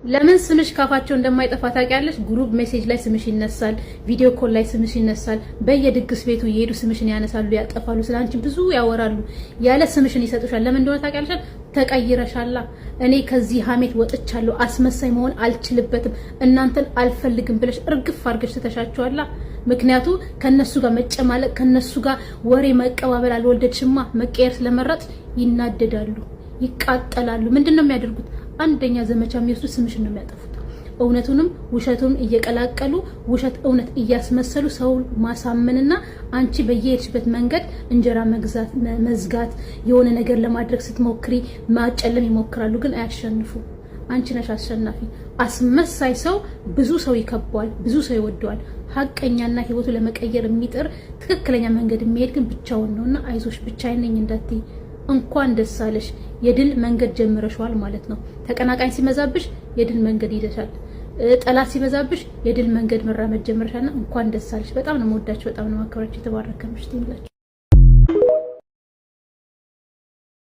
ለምን ስምሽ ካፋቸው እንደማይጠፋ ታውቂያለሽ? ግሩፕ ሜሴጅ ላይ ስምሽ ይነሳል፣ ቪዲዮ ኮል ላይ ስምሽ ይነሳል። በየድግስ ቤቱ እየሄዱ ስምሽን ያነሳሉ፣ ያጠፋሉ፣ ስላንቺ ብዙ ያወራሉ። ያለ ስምሽን ይሰጡሻል። ለምን እንደሆነ ታውቂያለሽ? ተቀይረሻላ። እኔ ከዚህ ሀሜት ወጥቻለሁ፣ አስመሳይ መሆን አልችልበትም፣ እናንተን አልፈልግም ብለሽ እርግፍ አድርገሽ ትተሻቸዋላ። ምክንያቱ ከነሱ ጋር መጨማለቅ፣ ከነሱ ጋር ወሬ መቀባበል አልወደድሽማ። መቀየር ስለመረጥ ይናደዳሉ፣ ይቃጠላሉ። ምንድነው የሚያደርጉት? አንደኛ ዘመቻ የሚወስዱ ስምሽን ነው የሚያጠፉት። እውነቱንም ውሸቱን እየቀላቀሉ ውሸት እውነት እያስመሰሉ ሰው ማሳመንና አንቺ በየሄድሽበት መንገድ እንጀራ መዝጋት የሆነ ነገር ለማድረግ ስትሞክሪ ማጨለም ይሞክራሉ፣ ግን አያሸንፉ። አንቺ ነሽ አሸናፊ። አስመሳይ ሰው ብዙ ሰው ይከበዋል፣ ብዙ ሰው ይወደዋል። ሀቀኛና ህይወቱ ለመቀየር የሚጥር ትክክለኛ መንገድ የሚሄድ ግን ብቻውን ነውና አይዞሽ፣ ብቻዬን ነኝ እንዳትይ። እንኳን ደስ አለሽ፣ የድል መንገድ ጀምረሻል ማለት ነው። ተቀናቃኝ ሲመዛብሽ የድል መንገድ ይደሻል። ጠላት ሲበዛብሽ የድል መንገድ መራመድ ጀምረሻልና እንኳን ደስ አለሽ። በጣም ነው የምወዳችሁ፣ በጣም ነው ማከብራችሁ። የተባረከ ምሽት ይሁንላችሁ።